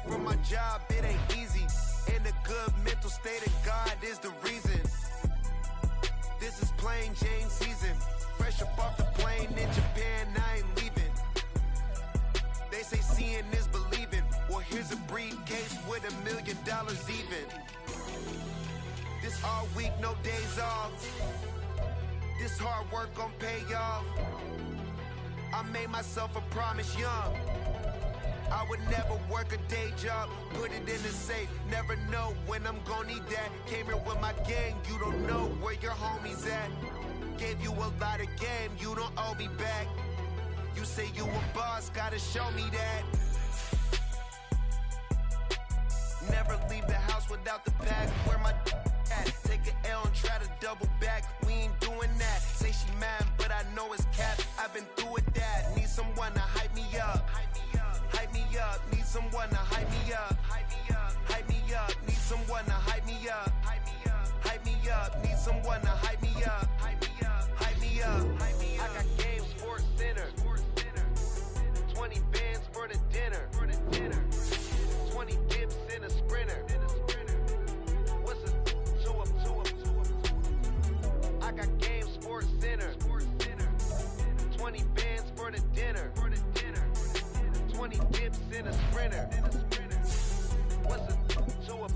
From my job, it ain't easy. In a good mental state of God is the reason. This is plain Jane season. Fresh up off the plane in Japan, I ain't leaving. They say seeing is believing. Well, here's a briefcase with $1 million even. This all week, no days off. This hard work gon' pay off. I made myself a promise young. I would never work a day job, put it in the safe, never know when I'm gon' need that. Came here with my gang, you don't know where your homies at. Gave you a lot of game, you don't owe me back. You say you a boss, gotta show me that. Never leave the house without the pack, where my at? Take an L and try to double back, we ain't doing that. Say she mad, but I know it's cap, I've been through with that. Need someone to hype me up. Hype me up, need someone to hype me up. Hype me up, need someone to hype me up. Hype me up, need someone to hype me up. Hype me up, I got game, Sports Center. 20 bands for the dinner. 20 dips in a sprinter. What's a 2 up? I got game, Sports Center. 20 bands for the dinner. 20 dips in a sprinter. What's a 2 up?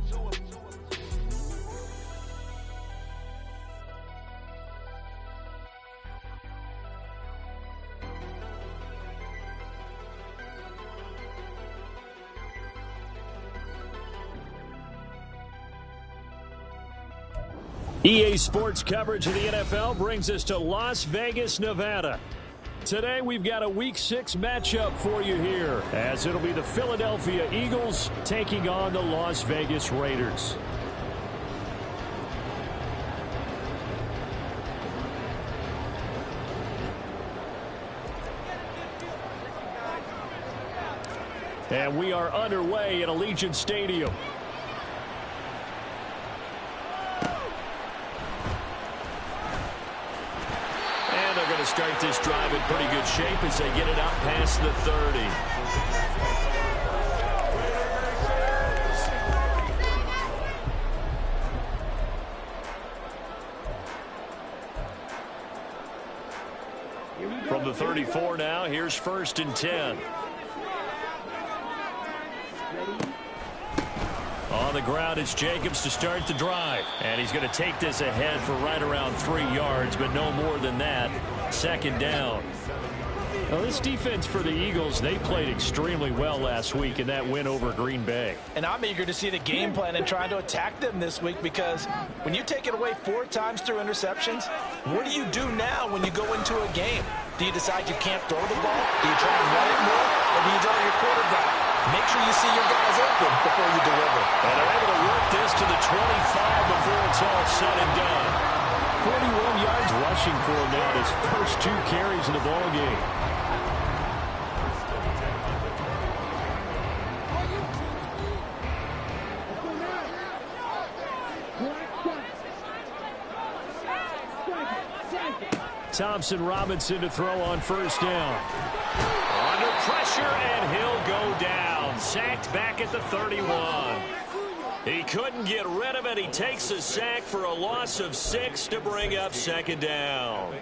EA Sports coverage of the NFL brings us to Las Vegas, Nevada. Today we've got a Week 6 matchup for you here, as it'll be the Philadelphia Eagles taking on the Las Vegas Raiders. And we are underway at Allegiant Stadium. Start this drive in pretty good shape as they get it out past the 30. From the 34 now, here's 1st and 10. On the ground, it's Jacobs to start the drive. And he's going to take this ahead for right around 3 yards, but no more than that. 2nd down. Now, this defense for the Eagles, they played extremely well last week in that win over Green Bay. And I'm eager to see the game plan and trying to attack them this week, because when you take it away 4 times through interceptions, what do you do now when you go into a game? Do you decide you can't throw the ball? Do you try and run it more? Or do you draw your quarterback? Make sure you see your guys open before you deliver. And they're able to work this to the 25 before it's all said and done. 41 yards rushing for him now, his first 2 carries in the ball game. Thompson Robinson to throw on 1st down. Under pressure, and he'll go down. Sacked back at the 31. He couldn't get rid of it. He takes a sack for a loss of 6 to bring up 2nd down.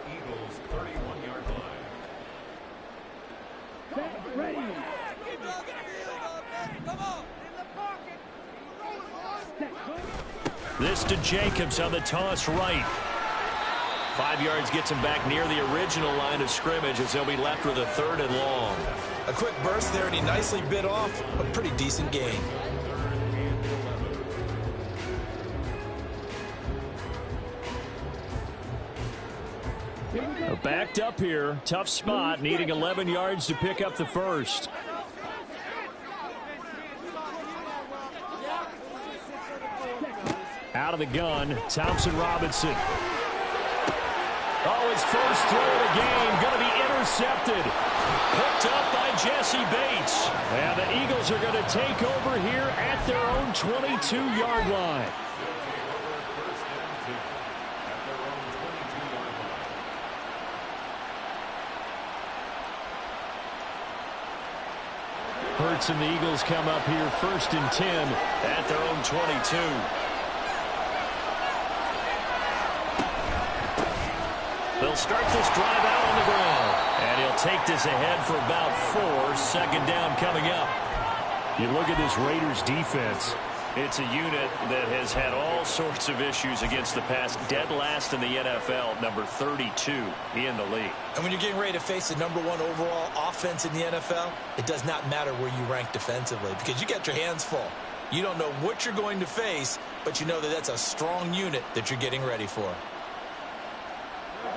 This to Jacobs on the toss right. 5 yards gets him back near the original line of scrimmage as they'll be left with a 3rd and long. A quick burst there, and he nicely bit off a pretty decent gain. Backed up here. Tough spot, needing 11 yards to pick up the 1st. Out of the gun, Thompson Robinson. Oh, his first throw of the game going to be intercepted. Picked up by Jesse Bates. And the Eagles are going to take over here at their own 22-yard line. Hurts and the Eagles come up here 1st and 10 at their own 22. They'll start this drive out on the ground. And he'll take this ahead for about 4. 2nd down coming up. You look at this Raiders defense. It's a unit that has had all sorts of issues against the pass. Dead last in the NFL, number 32 in the league. And when you're getting ready to face the number 1 overall offense in the NFL, it does not matter where you rank defensively because you got your hands full. You don't know what you're going to face, but you know that that's a strong unit that you're getting ready for.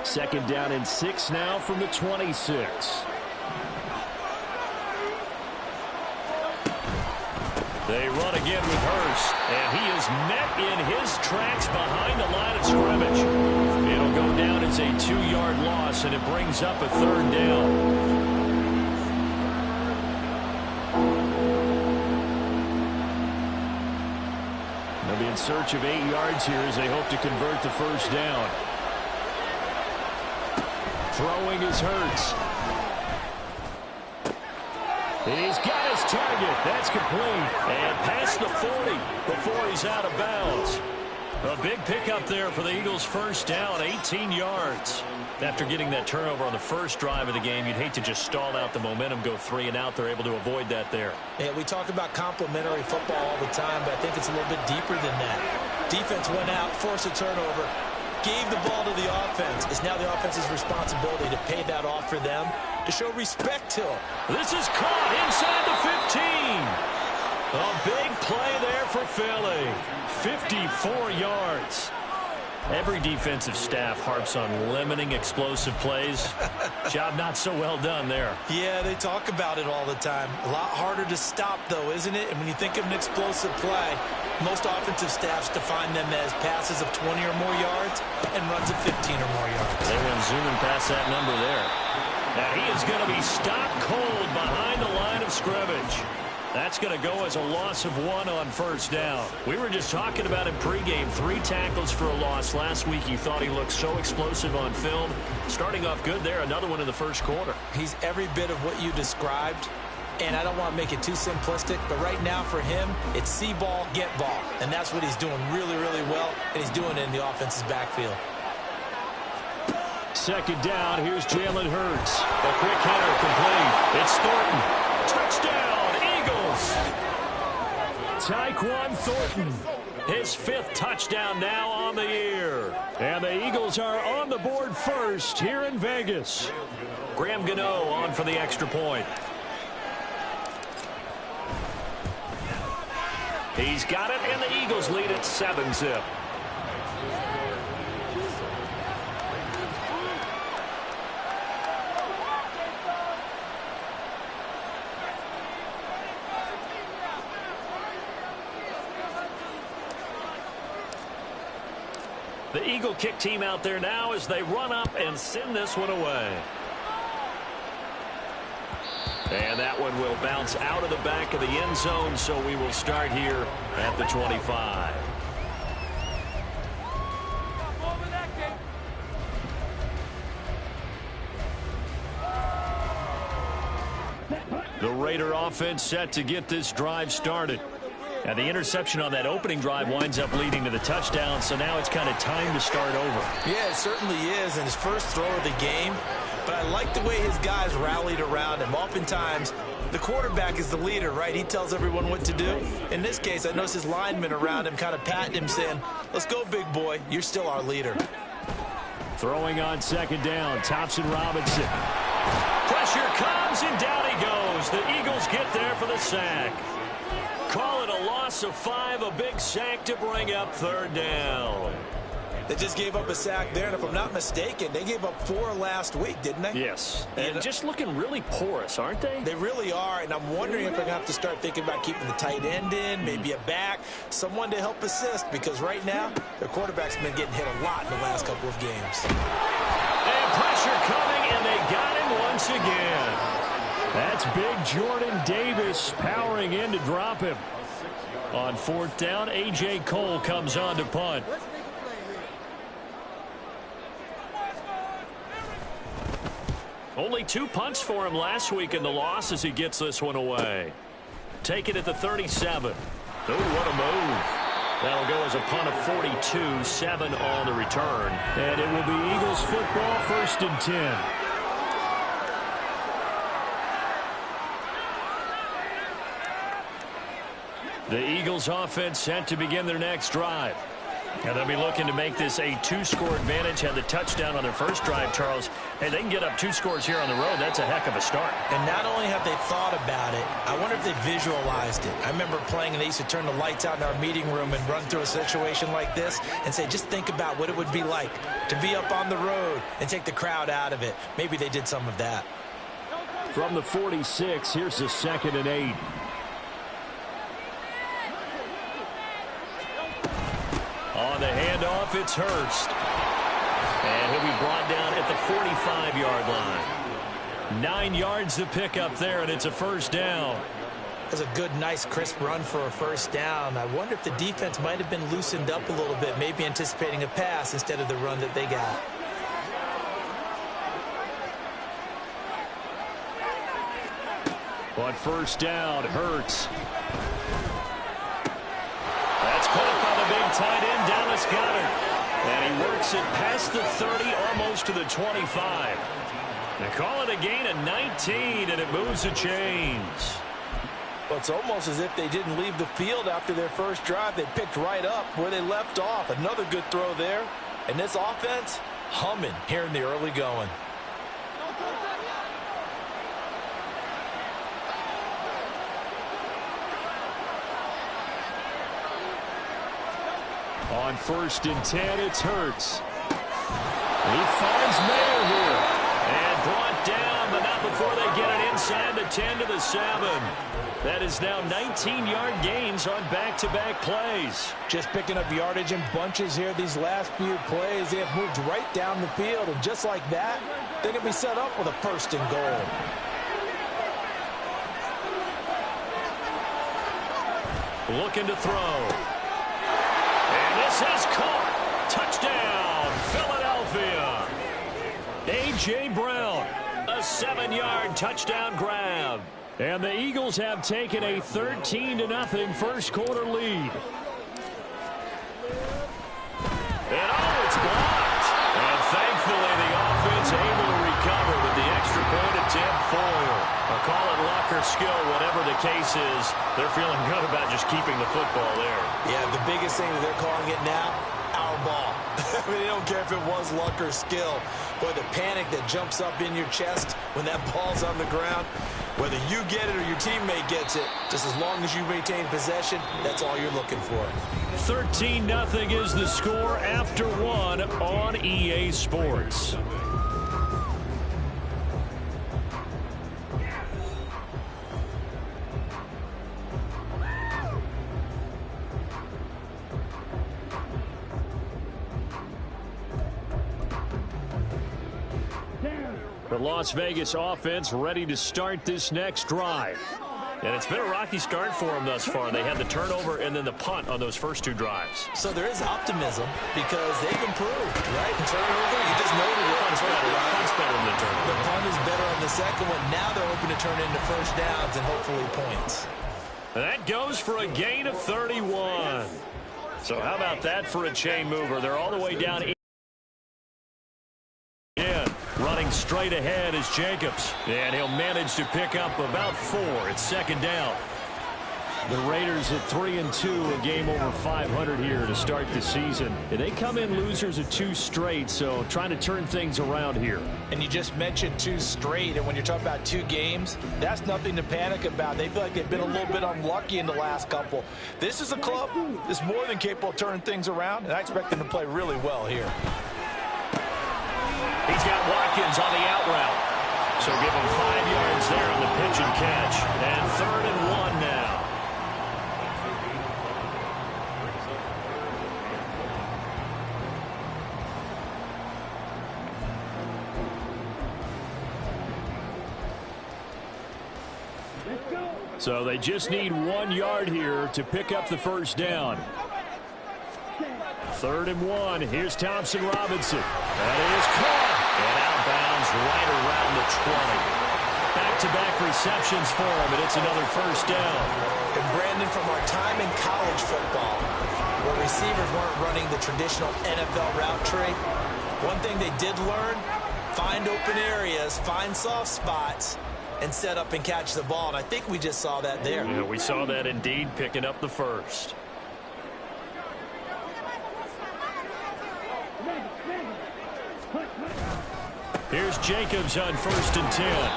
2nd down and 6 now from the 26. They run again with Hurst, and he is met in his tracks behind the line of scrimmage. It'll go down as a 2-yard loss, and it brings up a 3rd down. They'll be in search of 8 yards here as they hope to convert the 1st down. Throwing is Hurts. He's got his target. That's complete. And past the 40 before he's out of bounds. A big pickup there for the Eagles' 1st down, 18 yards. After getting that turnover on the first drive of the game, you'd hate to just stall out the momentum, go 3 and out. They're able to avoid that there. Yeah, we talk about complementary football all the time, but I think it's a little bit deeper than that. Defense went out, forced a turnover, gave the ball to the offense. It's now the offense's responsibility to pay that off for them, to show respect to them. This is caught inside the 15. A big play there for Philly. 54 yards. Every defensive staff harps on limiting explosive plays. Job not so well done there. Yeah, they talk about it all the time. A lot harder to stop, though, isn't it? And when you think of an explosive play, most offensive staffs define them as passes of 20 or more yards and runs of 15 or more yards. They went zooming past that number there. Now he is going to be stopped cold behind the line of scrimmage. That's going to go as a loss of 1 on 1st down. We were just talking about him pregame. 3 tackles for a loss. Last week you thought he looked so explosive on film. Starting off good there. Another one in the 1st quarter. He's every bit of what you described. And I don't want to make it too simplistic, but right now for him, it's see ball, get ball. And that's what he's doing really, really well. And he's doing it in the offense's backfield. 2nd down. Here's Jalen Hurts. A quick hitter complete. It's Thornton. Touchdown. Tyquan Thornton, his 5th touchdown now on the year. And the Eagles are on the board first here in Vegas. Graham Gano on for the extra point. He's got it, and the Eagles lead at 7-zip. The Eagle kick team out there now as they run up and send this one away. And that one will bounce out of the back of the end zone, so we will start here at the 25. The Raider offense set to get this drive started. And the interception on that opening drive winds up leading to the touchdown, so now it's kind of time to start over. Yeah, it certainly is, and his first throw of the game. But I like the way his guys rallied around him. Oftentimes, the quarterback is the leader, right? He tells everyone what to do. In this case, I noticed his linemen around him kind of patting him, saying, let's go, big boy. You're still our leader. Throwing on 2nd down, Thompson Robinson. Pressure comes, and down he goes. The Eagles get there for the sack. Call it a loss of 5, a big sack to bring up 3rd down. They just gave up a sack there, and if I'm not mistaken, they gave up 4 last week, didn't they? Yes, and just looking really porous, aren't they? They really are, and I'm wondering if they're going to have to start thinking about keeping the tight end in, maybe a back, someone to help assist, because right now, their quarterback's been getting hit a lot in the last couple of games. And pressure coming, and they got him once again. That's big Jordan Davis powering in to drop him. On 4th down, A.J. Cole comes on to punt. Only 2 punts for him last week in the loss as he gets this one away. Take it at the 37. Oh, what a move. That'll go as a punt of 42, 7 on the return. And it will be Eagles football, 1st and 10. The Eagles offense set to begin their next drive. And they'll be looking to make this a 2-score advantage. Had the touchdown on their first drive, Charles. Hey, they can get up 2 scores here on the road. That's a heck of a start. And not only have they thought about it, I wonder if they visualized it. I remember playing, and they used to turn the lights out in our meeting room and run through a situation like this and say, just think about what it would be like to be up on the road and take the crowd out of it. Maybe they did some of that. From the 46, here's the 2nd and 8. On the handoff, it's Hurst. And he'll be brought down at the 45-yard line. 9 yards to pick up there, and it's a 1st down. That's a good, nice, crisp run for a 1st down. I wonder if the defense might have been loosened up a little bit, maybe anticipating a pass instead of the run that they got. On 1st down, Hurts. That's caught by the big tight end, Dallas Goedert. And he works it past the 30, almost to the 25. They call it a gain of 19, and it moves the chains. Well, it's almost as if they didn't leave the field after their first drive. They picked right up where they left off. Another good throw there. And this offense, humming here in the early going. On 1st and 10, it's Hurts. He finds Mayer here. And brought down, but not before they get it inside the 10 to the 7. That is now 19-yard gains on back-to-back plays. Just picking up yardage in bunches here these last few plays. They have moved right down the field, and just like that, they're going to be set up with a 1st and goal. Looking to throw. And this is caught. Touchdown, Philadelphia. A.J. Brown, a 7-yard touchdown grab. And the Eagles have taken a 13-0 first quarter lead. And oh, it's blocked. And thankfully the offense able to recover with the extra point attempt foil. I'll call it luck or skill, whatever the case is. They're feeling good about just keeping the football there. Yeah, the biggest thing that they're calling it now, our ball. I mean, they don't care if it was luck or skill. Boy, the panic that jumps up in your chest when that ball's on the ground, whether you get it or your teammate gets it, just as long as you maintain possession, that's all you're looking for. 13-0 is the score after 1 on EA Sports. The Las Vegas offense ready to start this next drive. And it's been a rocky start for them thus far. They had the turnover and then the punt on those first 2 drives. So there is optimism because they've improved, right? And turnover, you just know the punt's better. Punt's better than the turnover. The punt is better on the second one. Now they're hoping to turn into 1st downs and hopefully points. And that goes for a gain of 31. So how about that for a chain mover? They're all the way down. Running straight ahead is Jacobs. And he'll manage to pick up about 4. It's 2nd down. The Raiders at 3-2, a game over 500 here to start the season. And they come in losers of 2 straight, so trying to turn things around here. And you just mentioned 2 straight, and when you're talking about 2 games, that's nothing to panic about. They feel like they've been a little bit unlucky in the last couple. This is a club that's more than capable of turning things around, and I expect them to play really well here. He's got Watkins on the out route. So give him 5 yards there on the pitch and catch. And 3rd and 1 now. So they just need 1 yard here to pick up the 1st down. 3rd and 1. Here's Thompson Robinson. That is caught. And outbounds right around the 20. Back back-to-back receptions for him, and it's another first down. And Brandon, from our time in college football, where receivers weren't running the traditional NFL route tree, one thing they did learn, find open areas, find soft spots, and set up and catch the ball. And I think we just saw that there. Yeah, we saw that indeed, picking up the first. Here's Jacobs on 1st and 10.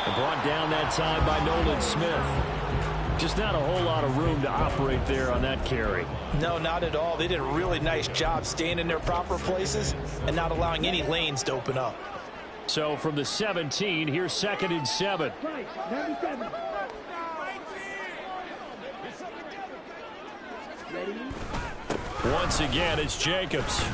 And brought down that time by Nolan Smith. Just not a whole lot of room to operate there on that carry. No, not at all. They did a really nice job staying in their proper places and not allowing any lanes to open up. So from the 17, here's 2nd and 7. Once again, it's Jacobs.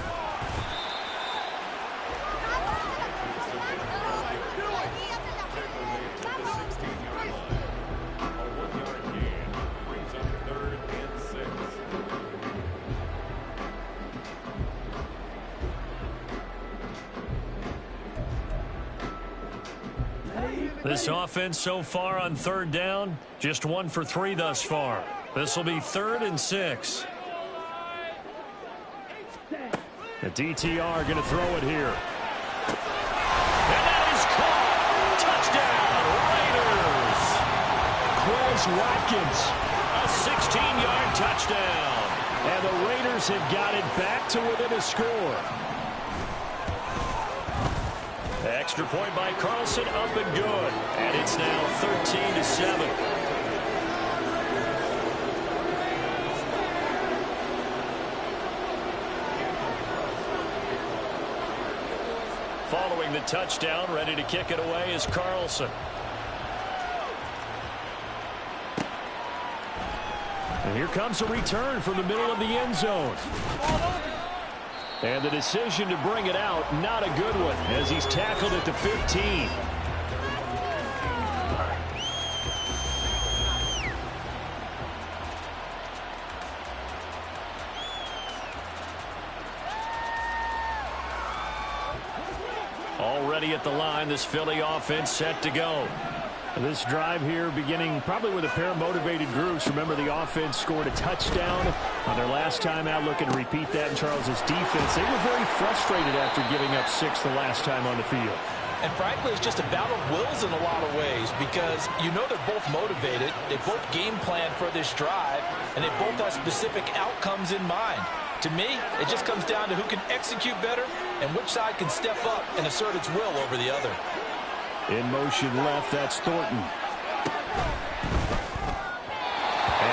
This offense so far on 3rd down, just 1 for 3 thus far. This will be 3rd and 6. The DTR going to throw it here. And that is caught. Touchdown, Raiders. Quez Watkins, a 16-yard touchdown. And the Raiders have got it back to within a score. Extra point by Carlson, up and good. And it's now 13-7. Following the touchdown, ready to kick it away is Carlson. And here comes a return from the middle of the end zone. And the decision to bring it out, not a good one, as he's tackled at the 15. Already at the line, this Philly offense set to go. This drive here beginning probably with a pair of motivated groups. Remember, the offense scored a touchdown on their last time out, looking to repeat that in Charles's defense. They were very frustrated after giving up 6 the last time on the field. And frankly, it's just a battle of wills in a lot of ways, because you know they're both motivated, they both game plan for this drive, and they both have specific outcomes in mind. To me, it just comes down to who can execute better and which side can step up and assert its will over the other. In motion left, that's Thornton. And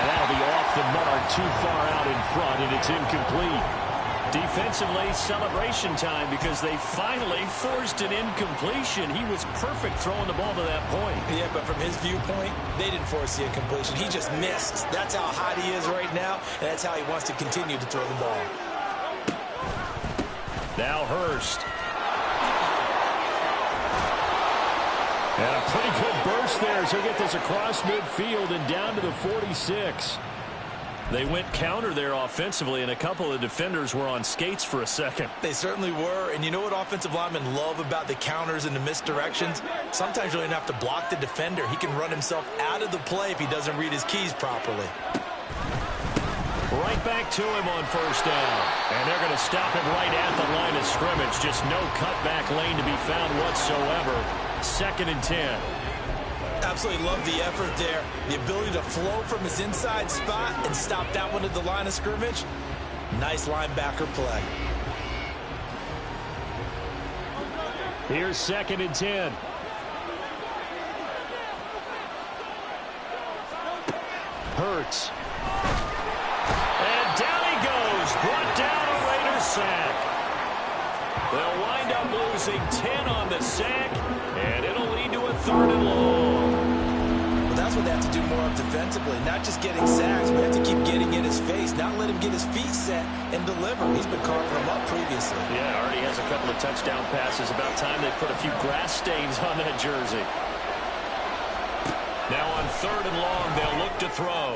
that'll be off the mark, too far out in front, and it's incomplete. Defensively, celebration time, because they finally forced an incompletion. He was perfect throwing the ball to that point. Yeah, but from his viewpoint, they didn't force the incompletion. He just missed. That's how hot he is right now, and that's how he wants to continue to throw the ball. Now Hurst. And a pretty good burst there as he'll get this across midfield and down to the 46. They went counter there offensively, and a couple of defenders were on skates for a second. They certainly were, and you know what offensive linemen love about the counters and the misdirections? Sometimes you don't even have to block the defender. He can run himself out of the play if he doesn't read his keys properly. Right back to him on 1st down. And they're going to stop him right at the line of scrimmage. Just no cutback lane to be found whatsoever. 2nd and 10. Absolutely love the effort there. The ability to flow from his inside spot and stop that one at the line of scrimmage. Nice linebacker play. Here's 2nd and 10. Hurts. And down he goes. Brought down a Raiders sack. They'll wind up losing 10 on the sack, and it'll lead to a 3rd and long. Well, that's what they have to do more of defensively. Not just getting sacks, but have to keep getting in his face, not let him get his feet set and deliver. He's been carving them up previously. Yeah, already has a couple of touchdown passes. About time they put a few grass stains on that jersey. Now on 3rd and long, they'll look to throw.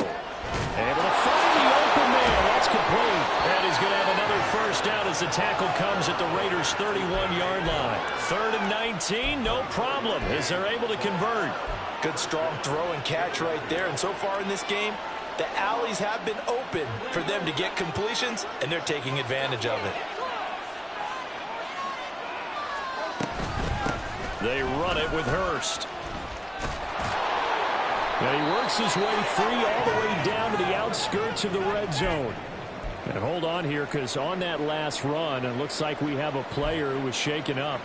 Able to find the open man. that's complete. And he's going to have another first down as the tackle comes at the Raiders' 31-yard line. 3rd and 19, no problem, as they're able to convert. Good strong throw and catch right there. And so far in this game, the alleys have been open for them to get completions, and they're taking advantage of it. They run it with Hurst. And he works his way free all the way down to the outskirts of the red zone. And hold on here, because on that last run, it looks like we have a player who was shaken up.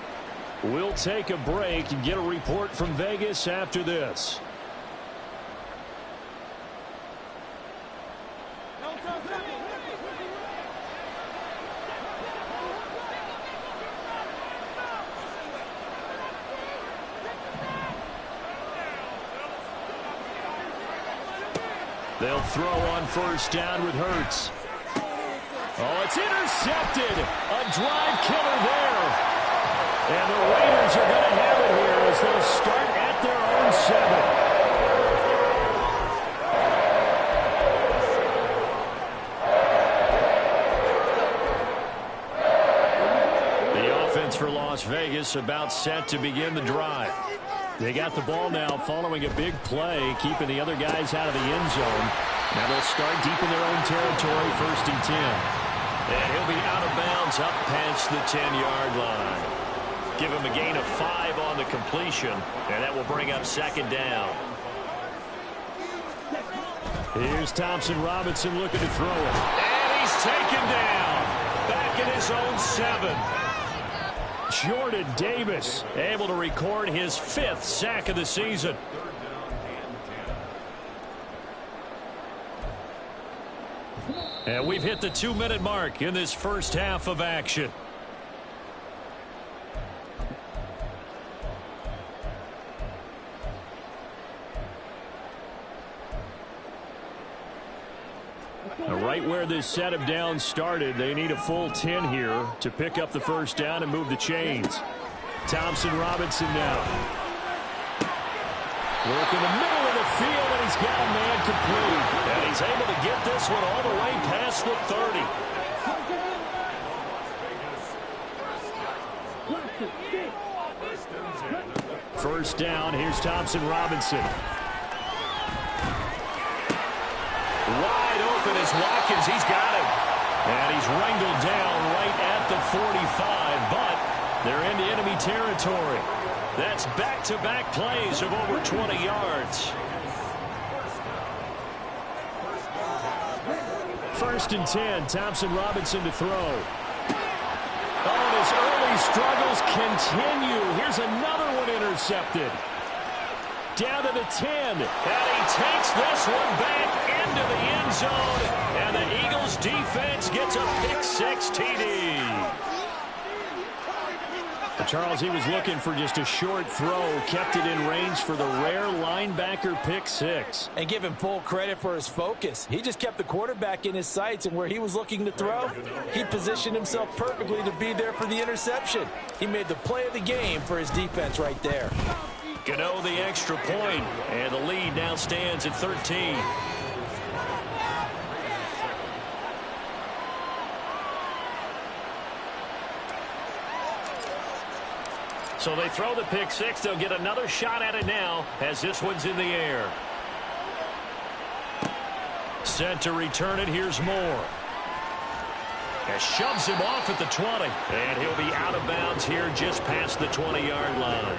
We'll take a break and get a report from Vegas after this. They'll throw on first down with Hurts. Oh, it's intercepted. A drive killer there. And the Raiders are going to have it here as they'll start at their own 7. The offense for Las Vegas about set to begin the drive. They got the ball now following a big play, keeping the other guys out of the end zone. Now they'll start deep in their own territory, 1st and 10. And he'll be out of bounds up past the 10-yard line. Give him a gain of 5 on the completion, and that will bring up 2nd down. Here's Thompson Robinson looking to throw it. And he's taken down. Back in his own 7. Jordan Davis able to record his 5th sack of the season. And we've hit the 2-minute mark in this first half of action. Right where this set of downs started, they need a full 10 here to pick up the first down and move the chains. Thompson Robinson now. Work in the middle of the field, and he's got a man complete. And he's able to get this one all the way past the 30. First down, here's Thompson Robinson. Wide open is Watkins. He's got him. And he's wrangled down right at the 45, but they're into enemy territory. That's back-to-back plays of over 20 yards. 1st and 10, Thompson Robinson to throw. Oh, and his early struggles continue. Here's another one intercepted. Down to the 10, and he takes this one back into the end zone, and the Eagles defense gets a pick-6 TD. Charles, he was looking for just a short throw, kept it in range for the rare linebacker pick-6. And give him full credit for his focus. He just kept the quarterback in his sights, and where he was looking to throw, he positioned himself perfectly to be there for the interception. He made the play of the game for his defense right there. Gano the extra point, and the lead now stands at 13. So they throw the pick-6. They'll get another shot at it now as this one's in the air. Set to return it. Here's Moore. And shoves him off at the 20. And he'll be out of bounds here just past the 20-yard line.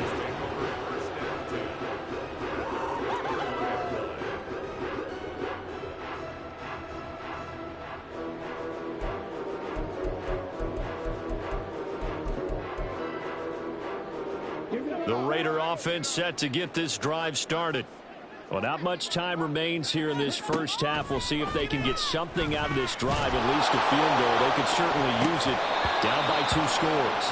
The Raider offense set to get this drive started. Well, not much time remains here in this first half. We'll see if they can get something out of this drive, at least a field goal. They could certainly use it down by 2 scores.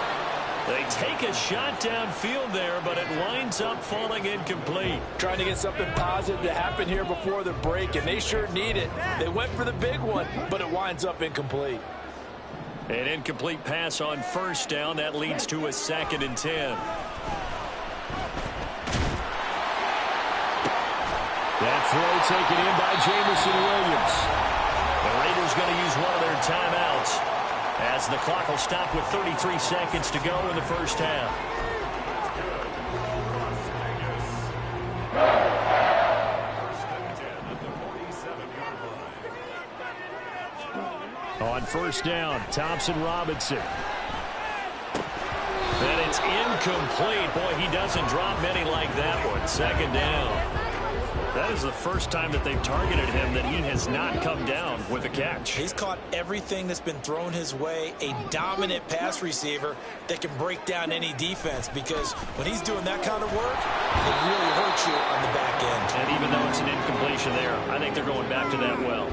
They take a shot downfield there, but it winds up falling incomplete. Trying to get something positive to happen here before the break, and they sure need it. They went for the big one, but it winds up incomplete. An incomplete pass on first down. That leads to a 2nd and 10. That throw taken in by Jamison Williams. The Raiders going to use one of their timeouts as the clock will stop with 33 seconds to go in the first half. On first down, Thompson-Robinson. And it's incomplete. Boy, he doesn't drop many like that one. Second down. That is the first time that they've targeted him that he has not come down with a catch. He's caught everything that's been thrown his way. A dominant pass receiver that can break down any defense, because when he's doing that kind of work, it really hurts you on the back end. And even though it's an incompletion there, I think they're going back to that well.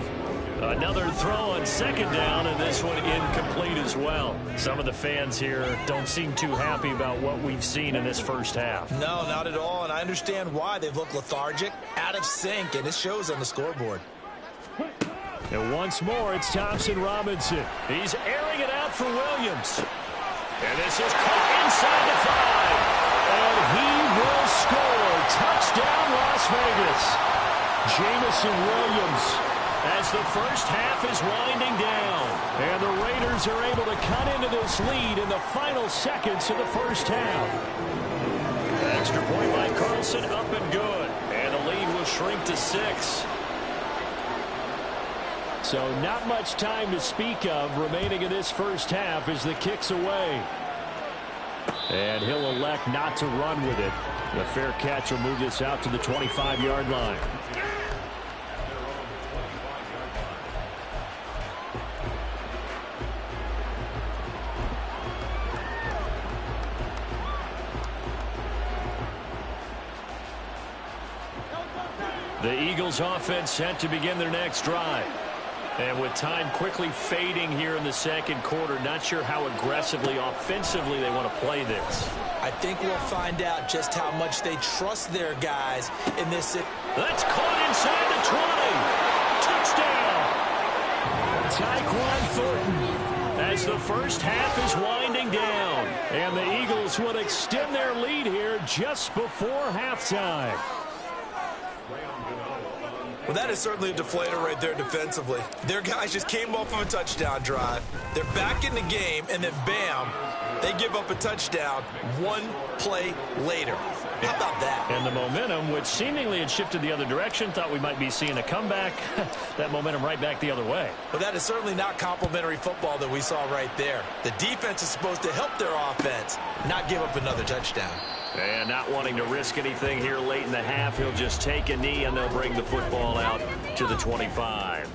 Another throw on second down, and this one incomplete as well. Some of the fans here don't seem too happy about what we've seen in this first half. No, not at all, and I understand why. They've looked lethargic, out of sync, and it shows on the scoreboard. And once more, it's Thompson-Robinson. He's airing it out for Williams. And this is caught inside the 5. And he will score. Touchdown, Las Vegas. Jamison Williams, as the first half is winding down. And the Raiders are able to cut into this lead in the final seconds of the first half. Extra point by Carlson, up and good. And the lead will shrink to 6. So not much time to speak of remaining in this first half as the kick's away. And he'll elect not to run with it. The fair catch will move this out to the 25-yard line. The Eagles offense set to begin their next drive. And with time quickly fading here in the second quarter, not sure how aggressively, offensively they want to play this. I think we'll find out just how much they trust their guys in this. That's caught inside the 20. Touchdown. Tyquan Thornton, as the first half is winding down. And the Eagles will extend their lead here just before halftime. Well, that is certainly a deflator right there defensively. Their guys just came off of a touchdown drive. They're back in the game, and then bam, they give up a touchdown one play later. How about that? And the momentum, which seemingly had shifted the other direction, thought we might be seeing a comeback. That momentum right back the other way. Well, that is certainly not complimentary football that we saw right there. The defense is supposed to help their offense, not give up another touchdown. And not wanting to risk anything here late in the half, he'll just take a knee and they'll bring the football out to the 25.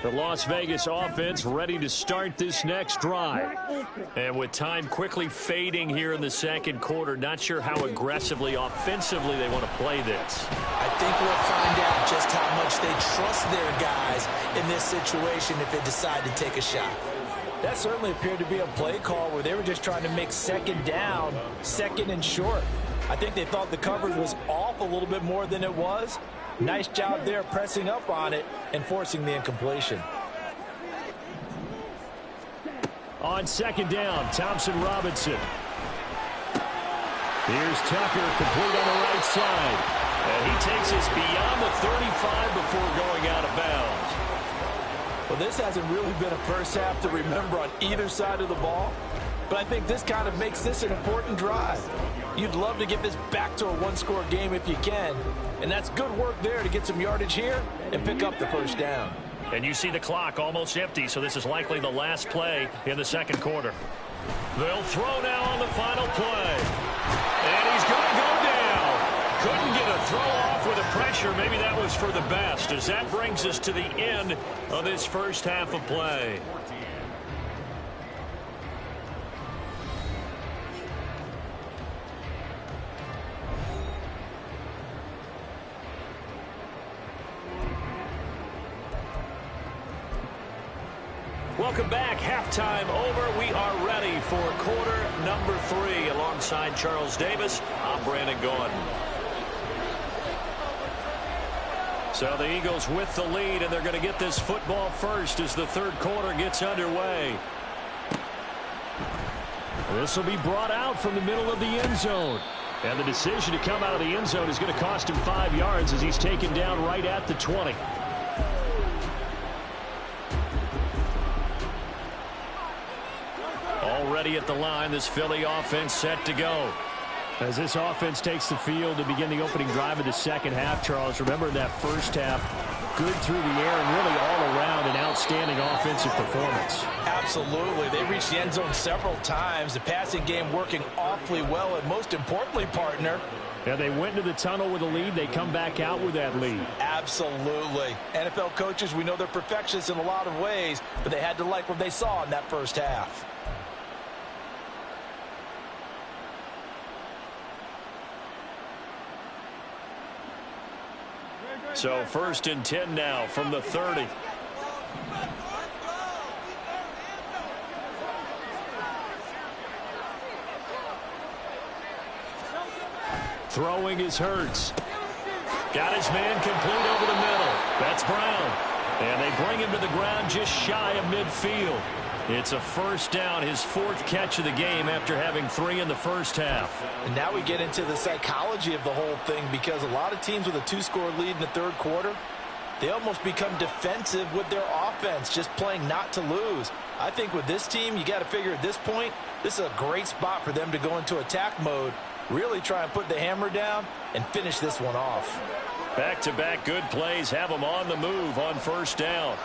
The Las Vegas offense ready to start this next drive. And with time quickly fading here in the second quarter, not sure how aggressively, offensively they want to play this. I think we'll find out just how much they trust their guys in this situation if they decide to take a shot. That certainly appeared to be a play call where they were just trying to make second down, second and short. I think they thought the coverage was off a little bit more than it was. Nice job there pressing up on it and forcing the incompletion. On second down, Thompson-Robinson. Here's Tucker, complete on the right side. And he takes us beyond the 35 before going out of bounds. Well, this hasn't really been a first half to remember on either side of the ball. But I think this kind of makes this an important drive. You'd love to get this back to a one-score game if you can. And that's good work there to get some yardage here and pick up the first down. And you see the clock almost empty, so this is likely the last play in the second quarter. They'll throw now on the final play. And he's going to go down. Couldn't get a throw off with the pressure. Maybe that was for the best, as that brings us to the end of this first half of play. Welcome back. Halftime over. We are ready for quarter number 3. Alongside Charles Davis, I'm Brandon Gordon. So the Eagles with the lead, and they're going to get this football first as the third quarter gets underway. This will be brought out from the middle of the end zone. And the decision to come out of the end zone is going to cost him 5 yards as he's taken down right at the 20. Already at the line, this Philly offense set to go. As this offense takes the field to begin the opening drive of the second half, Charles, remember that first half, good through the air and really all around an outstanding offensive performance. Absolutely. They reached the end zone several times. The passing game working awfully well, and most importantly, partner, yeah, they went into the tunnel with a lead. They come back out with that lead. Absolutely. NFL coaches, we know they're perfectionists in a lot of ways, but they had to like what they saw in that first half. So 1st and 10 now from the 30. Throwing is Hurts. Got his man complete over the middle. That's Brown. And they bring him to the ground just shy of midfield. It's a first down, his 4th catch of the game after having 3 in the first half. And now we get into the psychology of the whole thing, because a lot of teams with a 2-score lead in the third quarter, they almost become defensive with their offense, just playing not to lose. I think with this team, you got to figure at this point, this is a great spot for them to go into attack mode, really try and put the hammer down and finish this one off. Back-to-back good plays have them on the move on first down.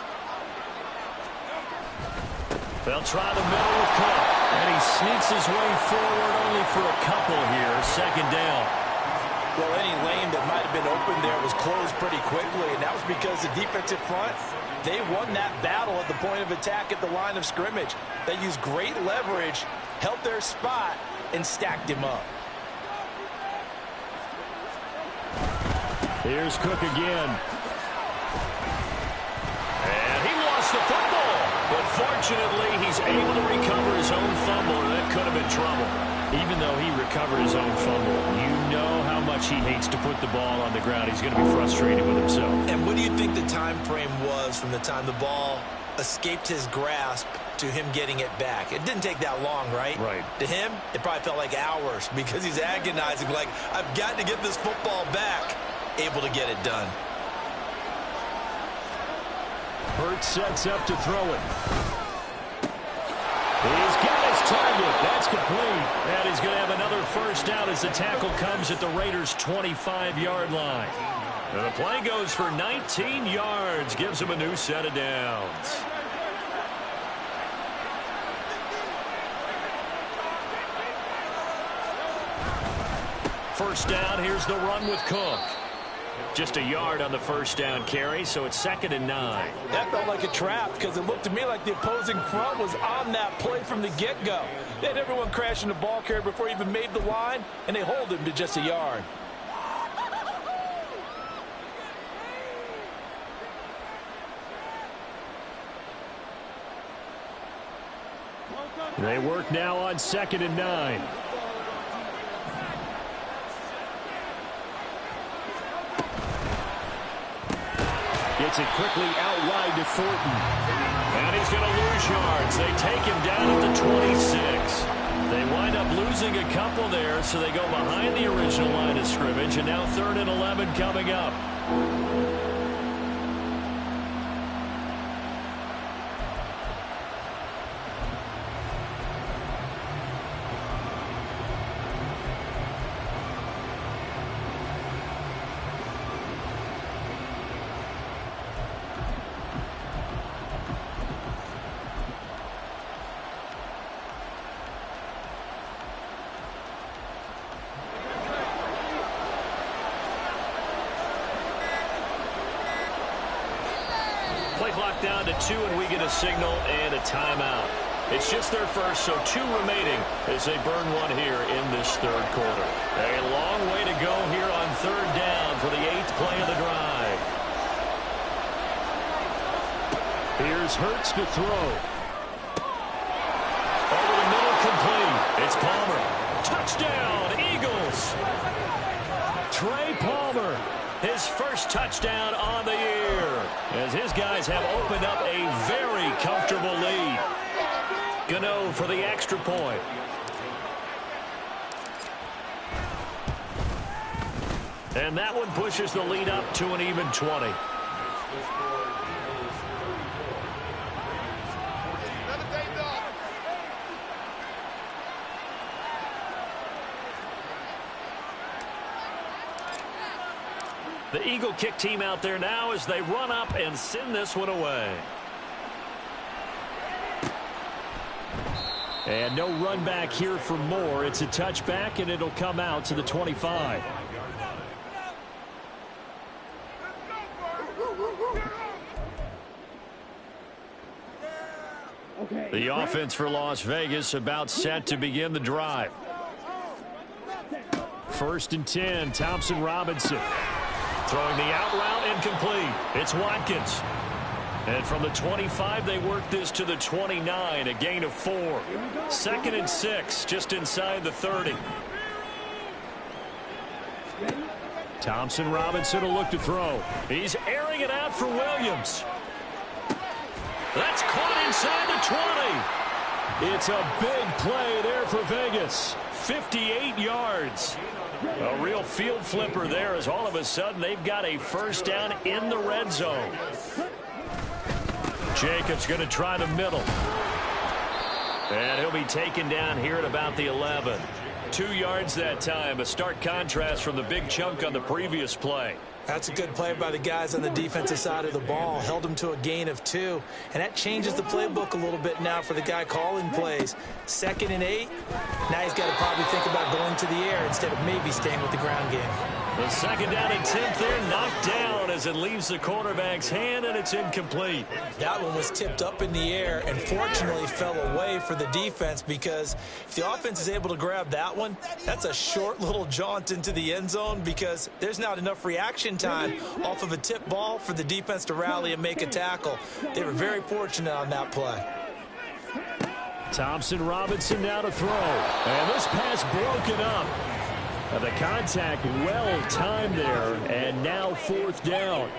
They'll try the middle with Cook, and he sneaks his way forward only for a couple here. 2nd down. Well, any lane that might have been open there was closed pretty quickly, and that was because the defensive front, they won that battle at the point of attack at the line of scrimmage. They used great leverage, held their spot, and stacked him up. Here's Cook again. And he lost the football. But fortunately, he's able to recover his own fumble, and that could have been trouble. Even though he recovered his own fumble, you know how much he hates to put the ball on the ground. He's going to be frustrated with himself. And what do you think the time frame was from the time the ball escaped his grasp to him getting it back? It didn't take that long, right? Right. To him, it probably felt like hours, because he's agonizing, like, I've got to get this football back. Able to get it done. Hurts sets up to throw it. He's got his target. That's complete. And he's going to have another first down as the tackle comes at the Raiders' 25-yard line. And the play goes for 19 yards. Gives him a new set of downs. First down. Here's the run with Cook. Just a yard on the first down carry, so it's 2nd and 9. That felt like a trap, because it looked to me like the opposing front was on that play from the get-go. They had everyone crashing the ball carrier before he even made the line, and they hold him to just a yard. They work now on 2nd and 9. Gets it quickly out wide to Thornton. And he's going to lose yards. They take him down at the 26. They wind up losing a couple there, so they go behind the original line of scrimmage, and now 3rd and 11 coming up. Play clock down to 2, and we get a signal and a timeout. It's just their first, so 2 remaining as they burn one here in this third quarter. A long way to go here on 3rd down for the 8th play of the drive. Here's Hurts to throw. Over the middle, complete. It's Palmer. Touchdown, Eagles. Trey Palmer. His first touchdown on the year, as his guys have opened up a very comfortable lead. Gano for the extra point. And that one pushes the lead up to an even 20. The Eagle kick team out there now as they run up and send this one away. And no run back here for more. It's a touchback, and it'll come out to the 25. The offense for Las Vegas about set to begin the drive. 1st and 10, Thompson Robinson. Throwing the out route incomplete. It's Watkins. And from the 25, they work this to the 29, a gain of 4. 2nd and 6, just inside the 30. Thompson Robinson will look to throw. He's airing it out for Williams. That's caught inside the 20. It's a big play there for Vegas. 58 yards. A real field flipper there as all of a sudden they've got a first down in the red zone. Jacobs going to try the middle. And he'll be taken down here at about the 11. 2 yards that time. A stark contrast from the big chunk on the previous play. That's a good play by the guys on the defensive side of the ball. Held him to a gain of 2. And that changes the playbook a little bit now for the guy calling plays. 2nd and 8. Now he's got to probably think about going to the air instead of maybe staying with the ground game. The 2nd down and 10th there, knocked down as it leaves the quarterback's hand, and it's incomplete. That one was tipped up in the air and fortunately fell away for the defense, because if the offense is able to grab that one, that's a short little jaunt into the end zone, because there's not enough reaction time off of a tip ball for the defense to rally and make a tackle. They were very fortunate on that play. Thompson Robinson now to throw. And this pass broken up. The contact well timed there, and now 4th down.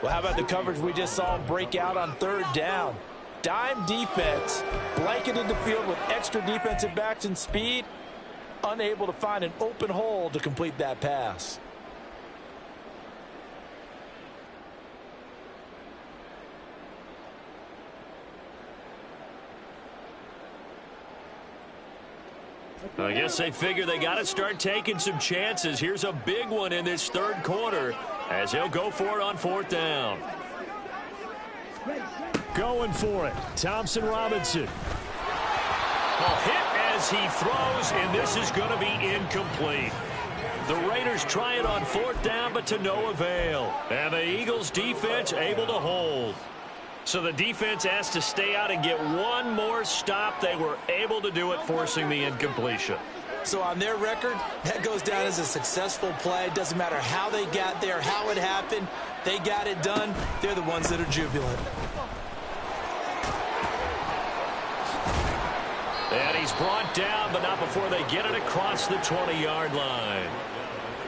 Well, how about the coverage we just saw break out on 3rd down? Dime defense, blanketed the field with extra defensive backs and speed, unable to find an open hole to complete that pass. I guess they figure they got to start taking some chances. Here's a big one in this 3rd quarter as he'll go for it on 4th down. Going for it, Thompson Robinson. A hit as he throws, and this is going to be incomplete. The Raiders try it on 4th down, but to no avail. And the Eagles defense able to hold. So the defense has to stay out and get one more stop. They were able to do it, forcing the incompletion. So on their record, that goes down as a successful play. Doesn't matter how they got there, how it happened. They got it done. They're the ones that are jubilant. And he's brought down, but not before they get it across the 20-yard line.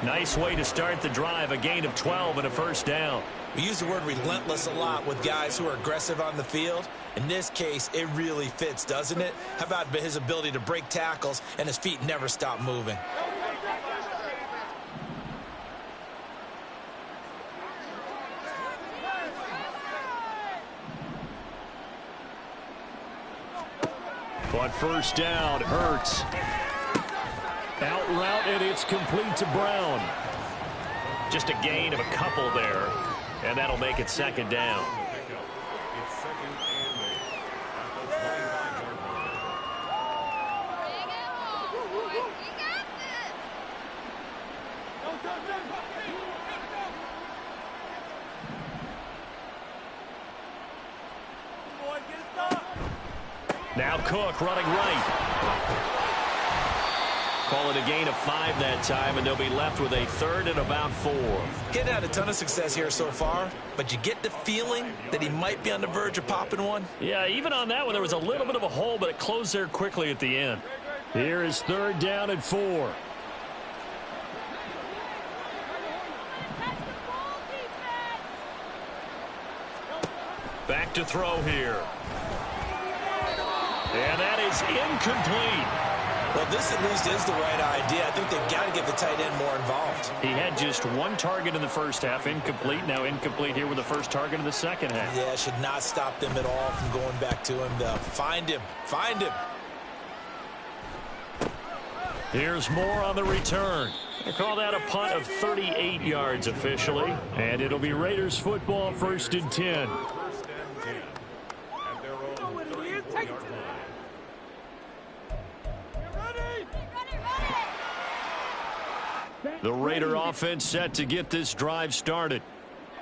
Nice way to start the drive, a gain of 12 and a first down. We use the word relentless a lot with guys who are aggressive on the field. In this case, it really fits, doesn't it? How about his ability to break tackles and his feet never stop moving? On first down, Hurts. Out route, and it's complete to Brown. Just a gain of a couple there, and that'll make it 2nd down. Now Cook running right. Call it a gain of 5 that time, and they'll be left with a 3rd and about 4. Getting had a ton of success here so far, but you get the feeling that he might be on the verge of popping one. Yeah, even on that one, there was a little bit of a hole, but it closed there quickly at the end. Here is 3rd down and 4. Back to throw here. And that is incomplete. Well, this at least is the right idea. I think they've got to get the tight end more involved. He had just one target in the first half, incomplete. Now incomplete here with the first target in the second half. Yeah, should not stop them at all from going back to him, though. Find him. Find him. Here's more on the return. They call that a punt of 38 yards officially. And it'll be Raiders football, 1st and 10. The Raider offense set to get this drive started.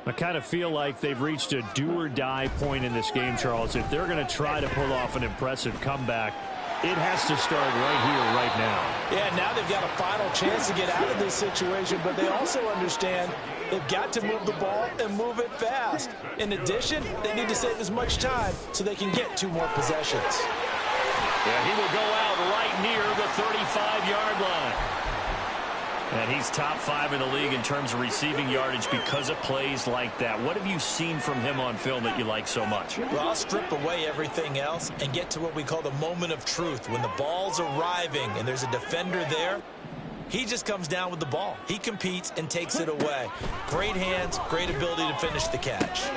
I kind of feel like they've reached a do-or-die point in this game, Charles. If they're going to try to pull off an impressive comeback, it has to start right here, right now. Yeah, now they've got a final chance to get out of this situation, but they also understand they've got to move the ball and move it fast. In addition, they need to save as much time so they can get 2 more possessions. Yeah, he will go out right near the 35-yard line. And he's top 5 in the league in terms of receiving yardage because of plays like that. What have you seen from him on film that you like so much? Well, I'll strip away everything else and get to what we call the moment of truth. When the ball's arriving and there's a defender there, he just comes down with the ball. He competes and takes it away. Great hands, great ability to finish the catch.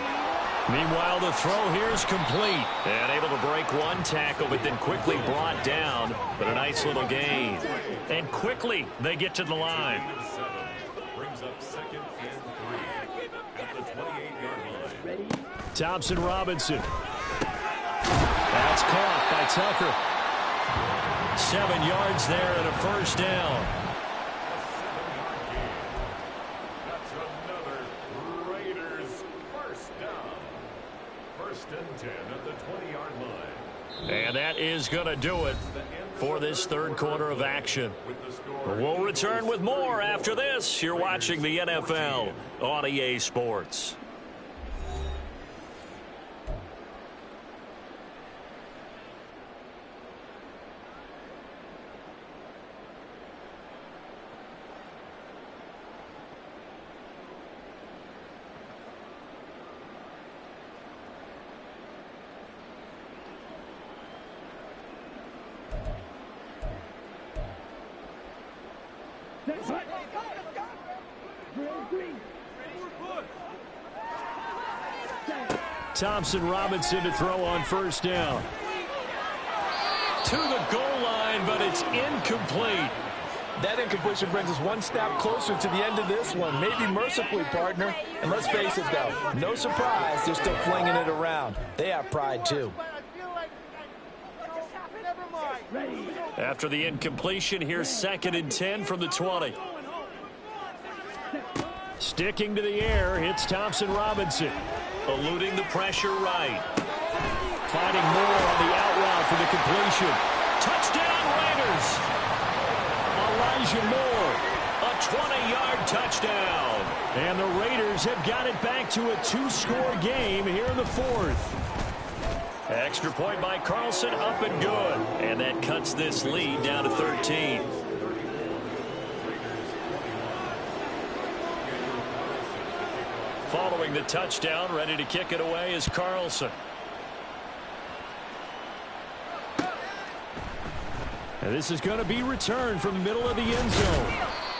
Meanwhile, the throw here is complete. And able to break one tackle, but then quickly brought down. But a nice little gain. And quickly, they get to the line. Brings up 2nd and 3 at the 28-yard line. Thompson Robinson. That's caught by Tucker. 7 yards there and a first down. That's another Raiders first down. 1st and 10 at the 20-yard line. And that is going to do it for this 3rd quarter of action. We'll return with more after this. You're watching the NFL on EA Sports. Thompson Robinson to throw on first down. To the goal line, but it's incomplete. That incompletion brings us one step closer to the end of this one. Maybe mercifully, partner. And let's face it, though, no surprise, they're still flinging it around. They have pride, too. After the incompletion, here's 2nd and 10 from the 20. Sticking to the air, it's Thompson Robinson. Eluding the pressure right. Finding more on the out route for the completion. Touchdown Raiders! Elijah Moore, a 20-yard touchdown. And the Raiders have got it back to a 2-score game here in the 4th. Extra point by Carlson, up and good. And that cuts this lead down to 13. Following the touchdown, ready to kick it away is Carlson. And this is going to be returned from the middle of the end zone.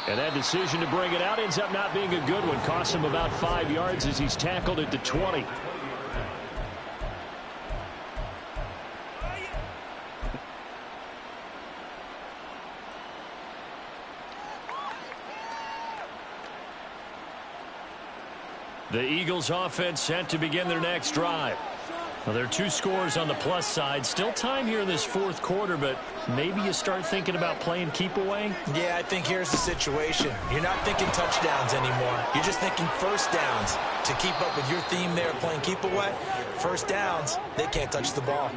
And that decision to bring it out ends up not being a good one. Costs him about 5 yards as he's tackled at the 20. The Eagles offense set to begin their next drive. Well, there are 2 scores on the plus side. Still time here in this 4th quarter, but maybe you start thinking about playing keep away? Yeah, I think here's the situation. You're not thinking touchdowns anymore. You're just thinking first downs. To keep up with your theme there, playing keep away, first downs, they can't touch the ball.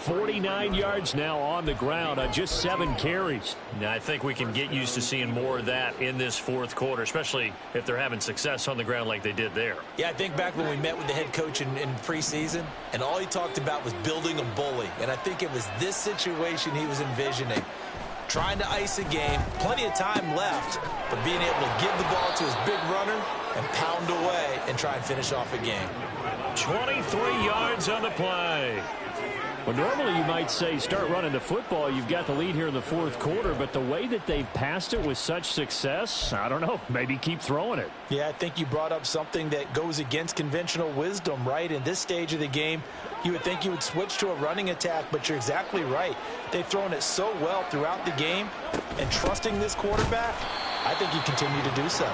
49 yards now on the ground on just 7 carries. Now, I think we can get used to seeing more of that in this 4th quarter, especially if they're having success on the ground like they did there. Yeah, I think back when we met with the head coach in preseason, and all he talked about was building a bully. And I think it was this situation he was envisioning. Trying to ice a game, plenty of time left, but being able to give the ball to his big runner and pound away and try and finish off a game. 23 yards on the play. Well, normally you might say start running the football. You've got the lead here in the fourth quarter, but the way that they've passed it with such success, I don't know, maybe keep throwing it. Yeah, I think you brought up something that goes against conventional wisdom, right? In this stage of the game, you would think you would switch to a running attack, but you're exactly right. They've thrown it so well throughout the game, and trusting this quarterback, I think you continue to do so.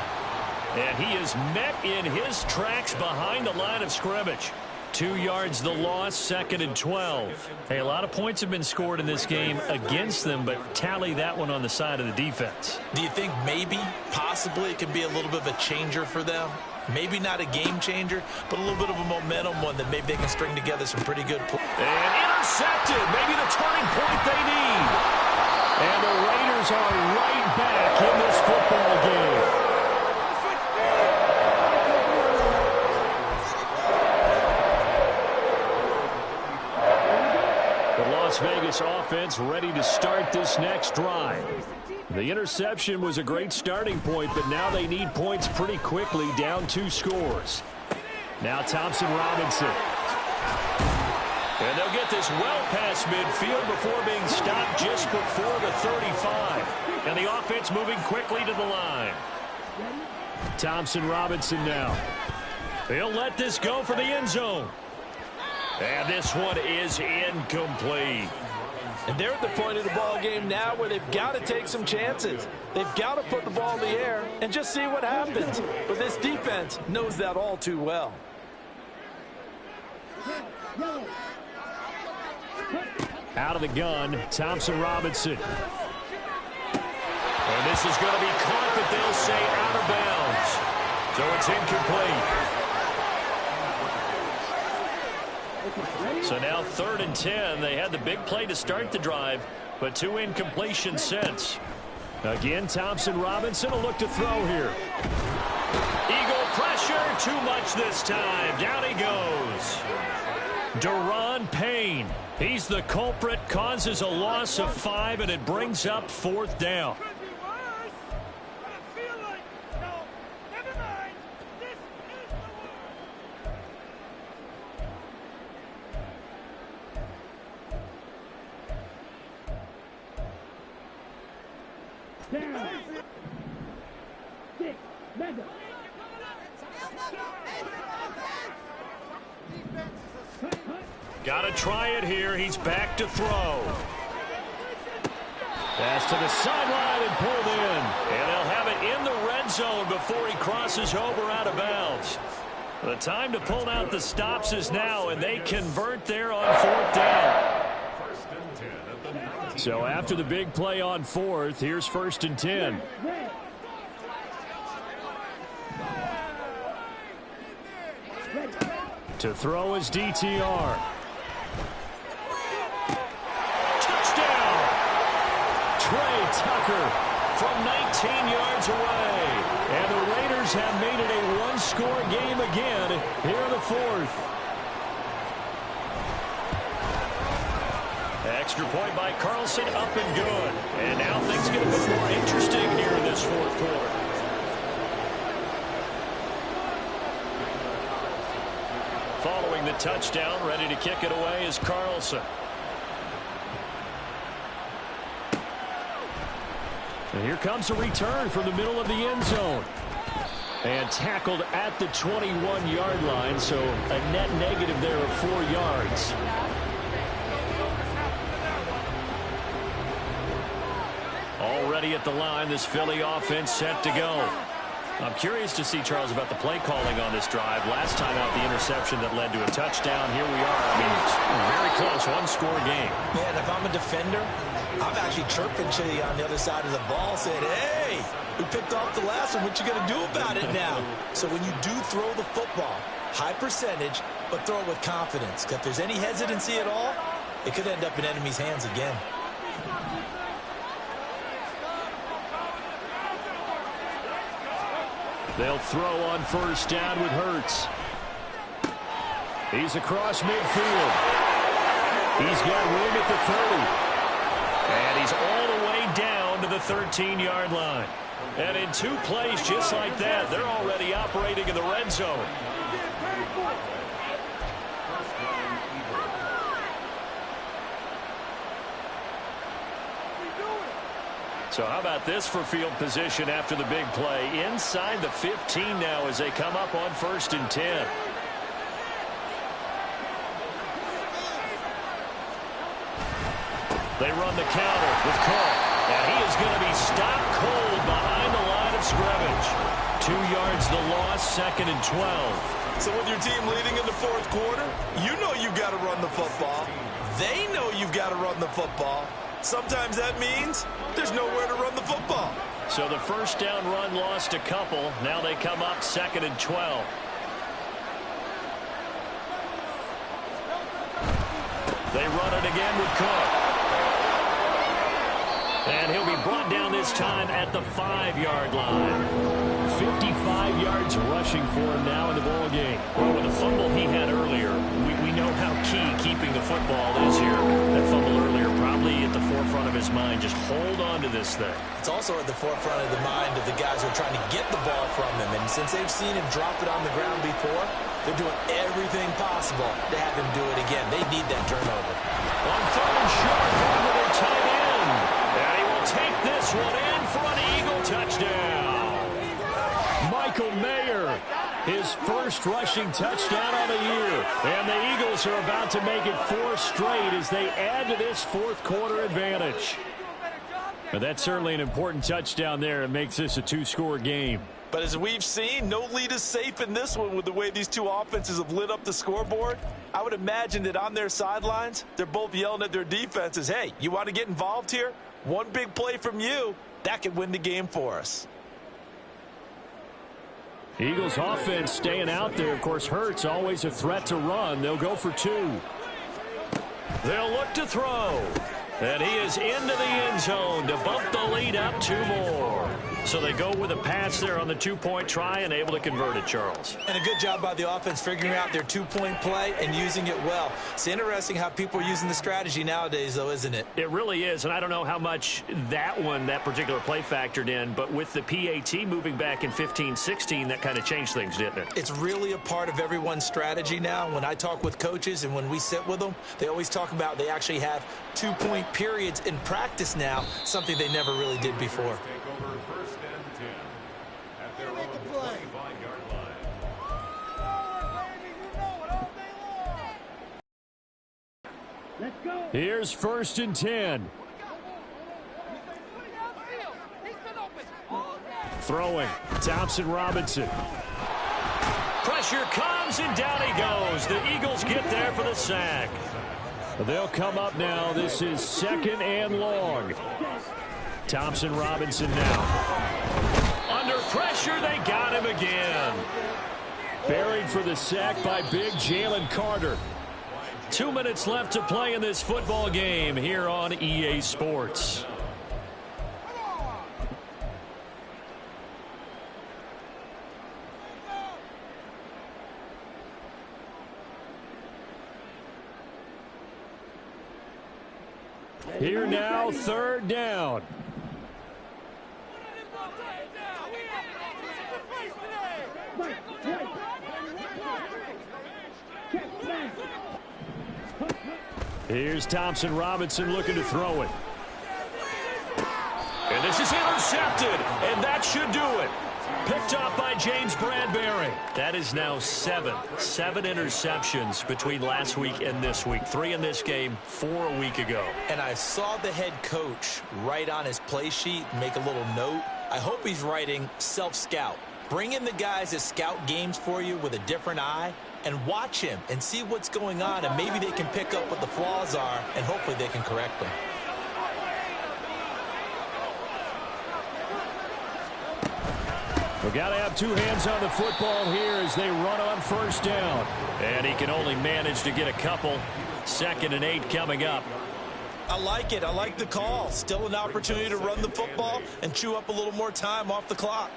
And he is met in his tracks behind the line of scrimmage. 2 yards the loss, 2nd and 12. Hey, a lot of points have been scored in this game against them, but tally that one on the side of the defense. Do you think maybe, possibly, it could be a little bit of a changer for them? Maybe not a game changer, but a little bit of a momentum one that maybe they can string together some pretty good plays. And intercepted, maybe the turning point they need. And the Raiders are right back in this football game. Las Vegas offense ready to start this next drive. The interception was a great starting point, but now they need points pretty quickly, down 2 scores. Now Thompson Robinson. And they'll get this well past midfield before being stopped just before the 35. And the offense moving quickly to the line. Thompson Robinson now. He'll let this go for the end zone. And this one is incomplete. And they're at the point of the ball game now where they've got to take some chances. They've got to put the ball in the air and just see what happens. But this defense knows that all too well. Out of the gun, Thompson Robinson. And this is going to be caught, but they'll say out of bounds. So it's incomplete. So now 3rd and 10. They had the big play to start the drive, but 2 incompletions since. Again, Thompson Robinson will look to throw here. Eagle pressure, too much this time. Down he goes. Deron Payne. He's the culprit, causes a loss of 5, and it brings up 4th down. Got to try it here. He's back to throw. Pass to the sideline and pulled in. And they'll have it in the red zone before he crosses over out of bounds. The time to pull out the stops is now, and they convert there on 4th down. So after the big play on 4th, here's 1st and 10. To throw is DTR. Touchdown! Trey Tucker from 19 yards away. And the Raiders have made it a one-score game again here in the 4th. Extra point by Carlson, up and good. And now things get a bit more interesting here in this 4th quarter. Following the touchdown, ready to kick it away is Carlson. And here comes a return from the middle of the end zone. And tackled at the 21-yard line, so a net negative there of 4 yards. Already at the line, this Philly offense set to go. I'm curious to see, Charles, about the play calling on this drive. Last time out, the interception that led to a touchdown. Here we are. I mean, it's very close, one-score game. Man, if I'm a defender, I'm actually chirping to you on the other side of the ball, saying, hey, we picked off the last one. What you going to do about it now? So when you do throw the football, high percentage, but throw it with confidence. Because if there's any hesitancy at all, it could end up in enemy's hands again. They'll throw on 1st down with Hurts. He's across midfield. He's got room at the 30. And he's all the way down to the 13-yard line. And in 2 plays just like that, they're already operating in the red zone. So how about this for field position after the big play? Inside the 15 now as they come up on 1st and 10. They run the counter with Cook. And he is going to be stopped cold behind the line of scrimmage. 2 yards the loss, 2nd and 12. So with your team leading in the 4th quarter, you know you've got to run the football. They know you've got to run the football. Sometimes that means there's nowhere to run the football. So the first down run lost a couple. Now they come up 2nd and 12. They run it again with Cook. And he'll be brought down this time at the 5-yard line. 55 yards rushing for him now in the ball game. Well, with the fumble he had earlier, we know how key keeping the football is here. That fumble earlier probably at the forefront of his mind. Just hold on to this thing. It's also at the forefront of the mind of the guys who are trying to get the ball from him. And since they've seen him drop it on the ground before, they're doing everything possible to have him do it again. They need that turnover. On 3rd and short, going to their tight end. And he will take this one in for an Eagle touchdown. Michael Mayer, his first rushing touchdown on the year. And the Eagles are about to make it 4 straight as they add to this 4th quarter advantage. But that's certainly an important touchdown there. It makes this a 2-score game. But as we've seen, no lead is safe in this one with the way these two offenses have lit up the scoreboard. I would imagine that on their sidelines, they're both yelling at their defenses, hey, you want to get involved here? One big play from you, that could win the game for us. Eagles offense staying out there. Of course, Hurts always a threat to run. They'll go for 2. They'll look to throw. And he is into the end zone to bump the lead up 2 more. So they go with a pass there on the 2-point try and able to convert it, Charles. And a good job by the offense figuring out their 2-point play and using it well. It's interesting how people are using the strategy nowadays, though, isn't it? It really is, and I don't know how much that particular play factored in, but with the PAT moving back in 15-16, that kind of changed things, didn't it? It's really a part of everyone's strategy now. When I talk with coaches and when we sit with them, they always talk about they actually have 2-point periods in practice now, something they never really did before. Here's 1st and 10. Throwing. Thompson Robinson. Pressure comes and down he goes. The Eagles get there for the sack. They'll come up now. This is 2nd and long. Thompson Robinson now. Under pressure, they got him again. Buried for the sack by big Jalen Carter. 2 minutes left to play in this football game here on EA Sports. Here now, 3rd down. Here's Thompson Robinson looking to throw it. And this is intercepted, and that should do it. Picked off by James Bradbury. That is now 7 interceptions between last week and this week. 3 in this game, 4 a week ago. And I saw the head coach write on his play sheet, make a little note. I hope he's writing self-scout. Bring in the guys that scout games for you with a different eye and watch him and see what's going on, and maybe they can pick up what the flaws are, and hopefully they can correct them. We've got to have 2 hands on the football here as they run on 1st down. And he can only manage to get a couple. 2nd and 8 coming up. I like it. I like the call. Still an opportunity to run the football and chew up a little more time off the clock.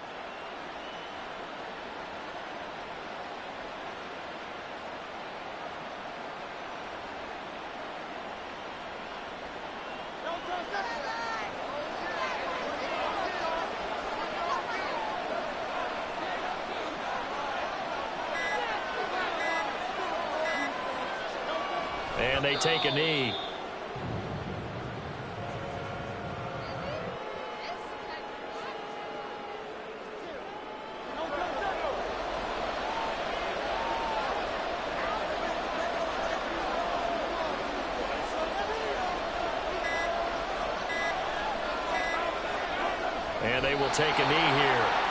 And they take a knee. And they will take a knee here.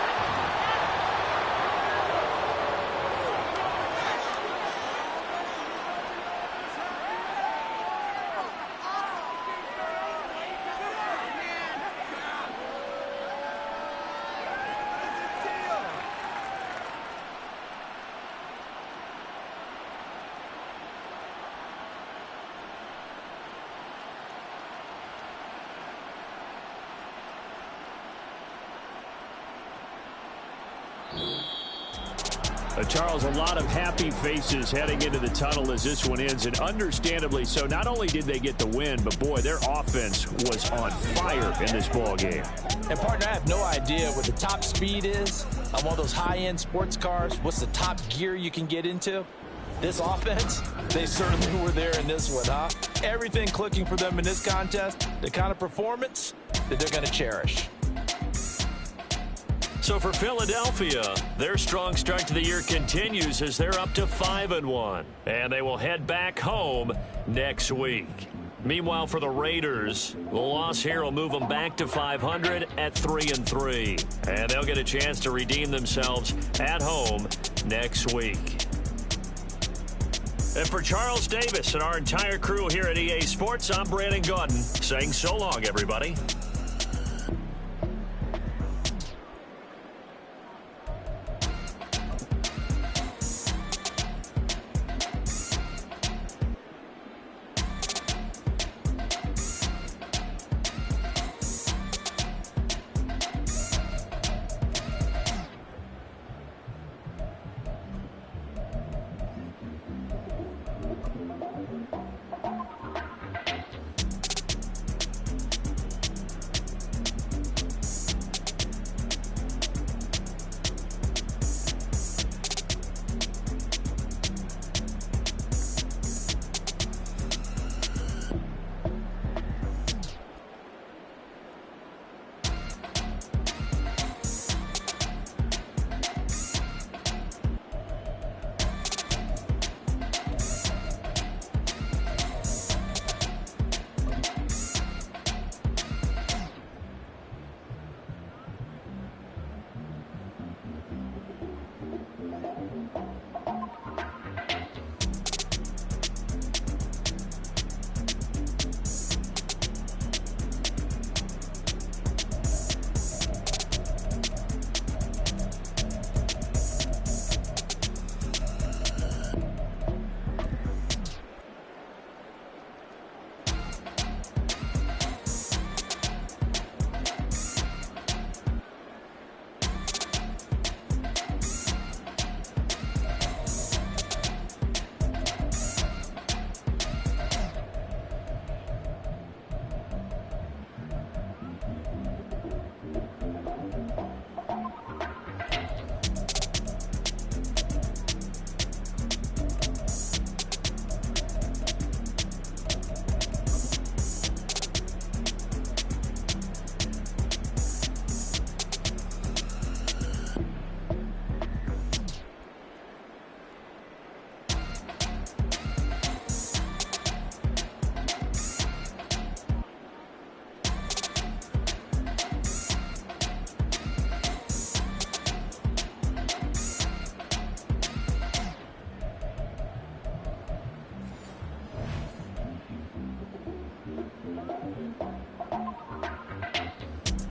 Charles, a lot of happy faces heading into the tunnel as this one ends, and understandably so. Not only did they get the win, but, boy, their offense was on fire in this ball game. And, partner, I have no idea what the top speed is on one of those high-end sports cars. What's the top gear you can get into? This offense, they certainly were there in this one, huh? Everything clicking for them in this contest, the kind of performance that they're going to cherish. So for Philadelphia, their strong start to the year continues as they're up to 5-1. And they will head back home next week. Meanwhile, for the Raiders, the loss here will move them back to 500 at 3-3. And they'll get a chance to redeem themselves at home next week. And for Charles Davis and our entire crew here at EA Sports, I'm Brandon Gaudin saying so long, everybody.